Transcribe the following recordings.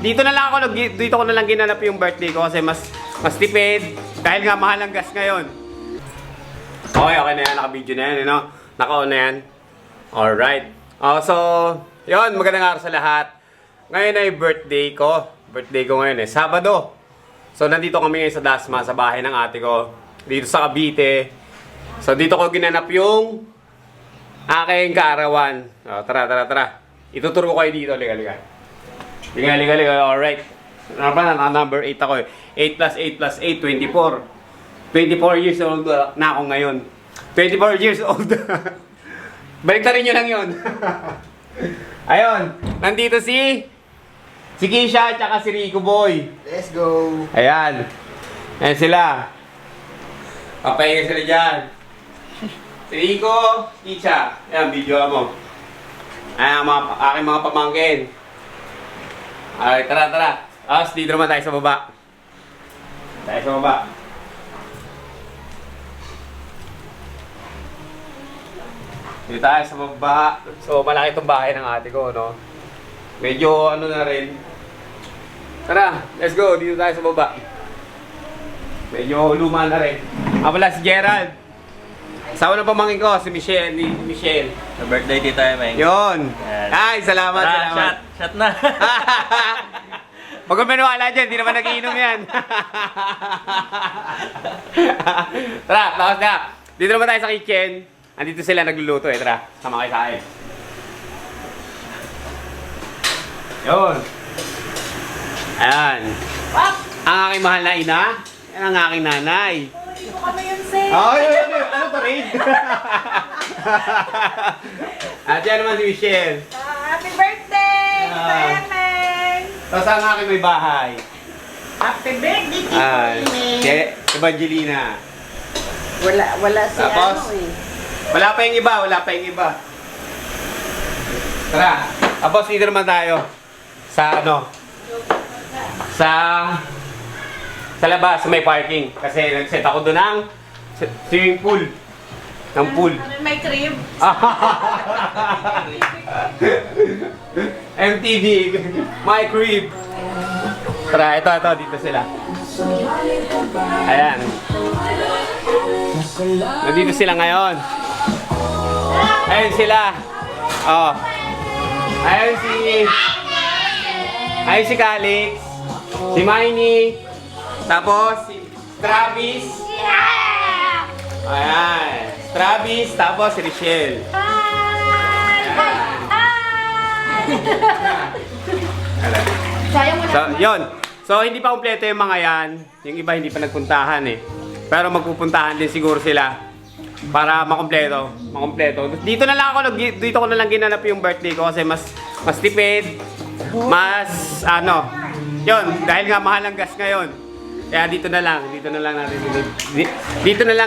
Dito na lang ako, dito ko na lang ginanap yung birthday ko kasi mas tipid. Dahil nga mahal ang gas ngayon. Okay na yan. Naka-video na yan, you know? Naka-on na yan. Alright. So, yun, magandang araw sa lahat. Ngayon ay birthday ko. Birthday ko ngayon Sabado. So, nandito kami ngayon sa Dasma, sa bahay ng ate ko. Dito sa Cavite. So, dito ko ginanap yung aking kaarawan. Tara. Ituturo ko kayo dito. Liga. Alright. Number 8 ako 8 plus 8 plus 8, 24. 24 years old na ako ngayon. 24 years old. Baliktarin nyo lang yun. Ayun. Nandito si Kisha at si Rico Boy. Let's go. Ayan. Ayan sila. Papahinga sila dyan. Si Rico, Kisha. Ayan, video mo. Ayan, aking mga pamangkin. Ay, tara. Dito naman tayo sa baba. Dito tayo sa baba. So, malaki itong bahay ng ate ko, no? Medyo ano na rin. Tara, let's go. Dito tayo sa baba. Medyo luma na rin. Wala si Gerald. Sa unang pamangkin ko, si Michelle. Sa birthday dito Meng. Yun. Yes. Ay, salamat. Shot na. Huwag kang maniwala dyan, hindi naman nagiinom yan. Tara, tapos na. Dito naman tayo sa kitchen. Andito sila nagluluto Tara, sama kayo sa akin. Yun. Ayan. Ang aking mahal na ina. Yan ang aking nanay. Dito kami yun, Sir. Ano to, Raid? At yan naman si Michelle. Happy birthday, Meng! Tapos ang aking may bahay. Happy birthday, Tito Meng! Si Evangelina. Wala si Tapos, wala pa yung iba. Tara. Tapos dito naman tayo. Sa sa labas, may parking. Kasi nag-set ako doon ng swimming pool. Ng pool. May crib. MTV. My crib. Tara, ito. Dito sila. Ayan. Nandito sila ngayon. Ayun sila. Ayun si Calix. Si Miney. Tapos si Travis. Ayan. Travis. Tapos si Richelle. So, yun. So, hindi pa kumpleto yung mga yan. Yung iba hindi pa nagpuntahan Pero magpupuntahan din siguro sila para makumpleto. Dito ko na lang ginanap yung birthday ko kasi mas tipid. Yun, dahil nga mahal ang gas ngayon. Kaya dito na lang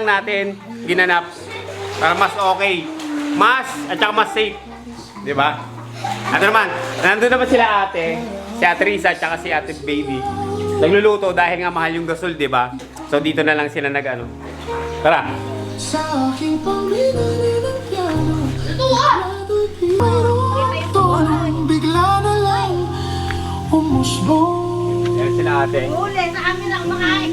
natin ginanap para mas okay. At saka mas safe. 'Di ba? Nandun naman sila ate, si Ate Risa at saka si Ate Baby. Nagluluto dahil nga mahal yung gasol, 'di ba? So dito na lang sila Tara. Sa aking panglinalin ng piano, bigla na lang umusbong. Yan sila ate. Huli, sa amin na kumakain.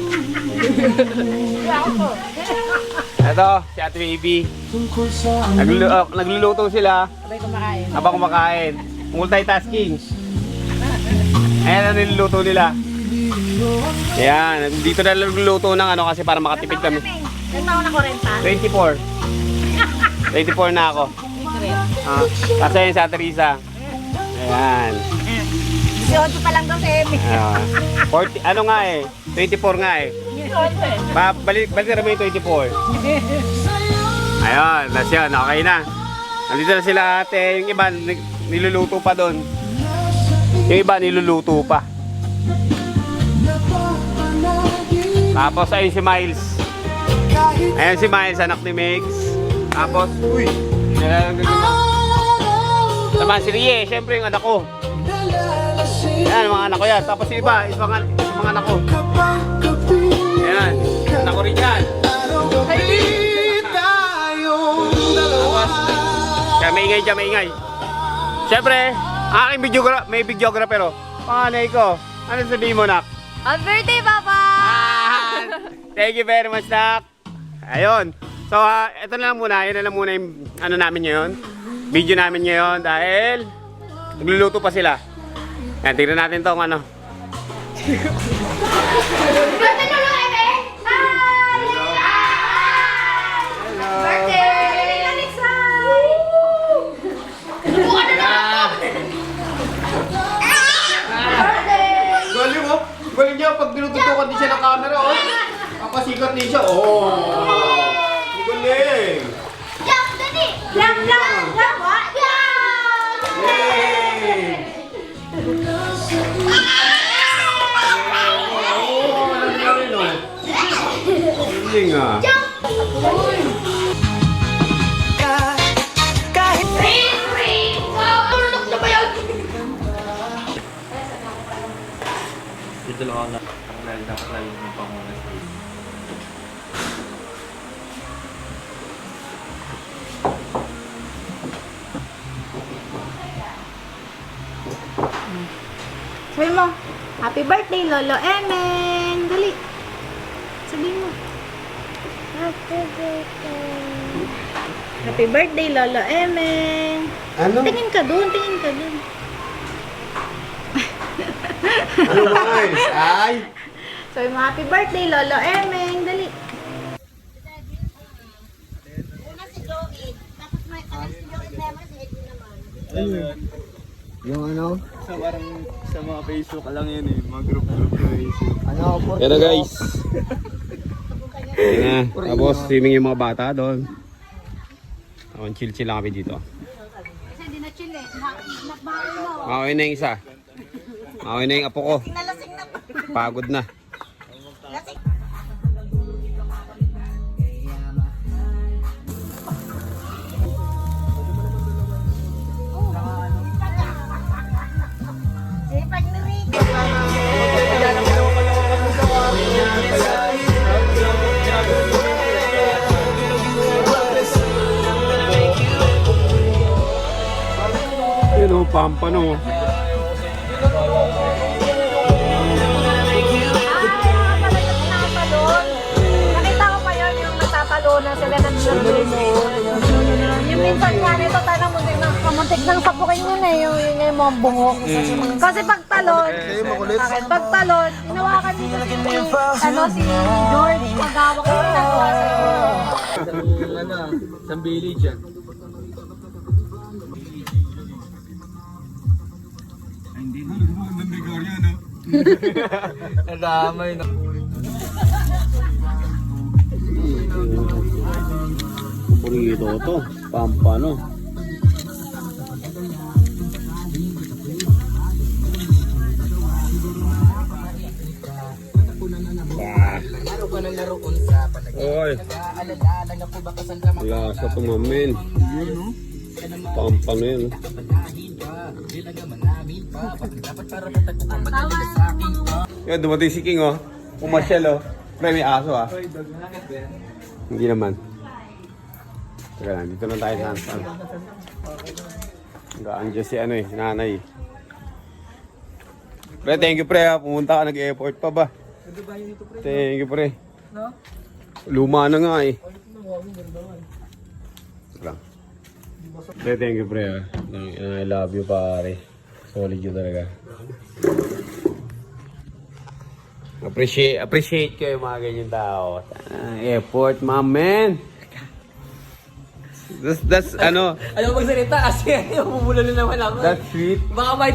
Ito, si Ate Baby. Tungkol sa Nagluluto sila Sabay kumakain. habang kumakain. Multitasking. Ayan ang niluluto nila. Ayan, dito na nagluluto ng kasi para makatipid kami. Ilan taon na 40? 24 na ako. Kasi yun sa Teresa. Ayan. 18 pa lang daw sa Emi. 24 nga 18 Balik mo yung 24. Ayun, that's yun. Okay na. Nandito na sila ate. Yung iba, niluluto pa doon. Yung iba, niluluto pa. Tapos, ayun si Miles. Ayun si Miles, anak ni Megs. Tapos, naman si Rie, syempre yung anak ko. Yan, mga anak ko yan. Tapos yung iba, mga anak ko. Yan, anak ko rin yan. Kaya maingay dyan, maingay. Siyempre, aking may videographer. panganay ko. Ano sabihin mo, Nak? Happy birthday, Papa! Thank you very much, Nak. Ayun. So, ito na lang muna. Yun na lang muna yung ano namin ngayon. Video namin ngayon dahil nagluluto pa sila. Yan, tignan natin tong ano. Birthday na lang, Eme! Hi! Birthday! Alexay! Buka na lang! Birthday! Galing mo. Galing niya pag tinututukan din siya ng camera, oh. Papasikat din siya, oh. Galing. Jump, dali! Jump, jump! Jump, what? Jump! Yay! Oh, alam niya rin, oh. Galing, ah. Ring, ring! Tulog na ba yun? Dito lang ako na. Dapat lalo ng pangunan. Sabihin mo, happy birthday, Lolo Emeng! Dali! Sabihin mo. Happy birthday! Happy birthday, Lolo Emeng! Ano? Tingin ka dun, tingin ka dun. Ano ba, ay? Sabihin mo, happy birthday, Lolo Emeng! Dali! Una si Joey, tapos may si Joey naman, si Edwin naman. Yung ano? Sa parang sa mga Facebook lang yun eh. Mga group-group na Facebook. Ano? Ito guys. Ayan na. Tapos swimming yung mga bata doon. Ako, chill-chill lang kami dito. Kasi hindi na chill eh. Nakbawi mo. Makawin na yung isa. Makawin na yung apo ko. Nalasing na. Pagod na. Lasing. Sipag ni Rico. Yun o, pampano. Nakita ko pa yun yung nagtatalunan sila ng yung minsan nga nito tayo muntik ng sapukin yun eh, yung mga buhok. Kasi pag talon, hinawakan dito si George, pag-awak yung nagawa sa'yo. Ano, isang village yan. Ang damay na. Burrito to. Pampano. Oy. Lasa to mamen. Pampano yan. Yan, dumating si King oh. Pumasyal oh. Pre, may aso ah. Hindi naman. Teka lang, dito lang tayo sa hansan. Hanggang si ano eh, nanay. Pre, thank you pre ha. Pumunta ka, nag-effort pa ba? Thank you pre. Luma na nga eh. Lang. Pre, thank you pre ha. I love you pare. Solid yun talaga. Appreciate ko yung mga ganyan tao. Effort, my man. That's ano. Ayaw magsalita kasi ayaw bumula na naman ako. That's sweet. Baka may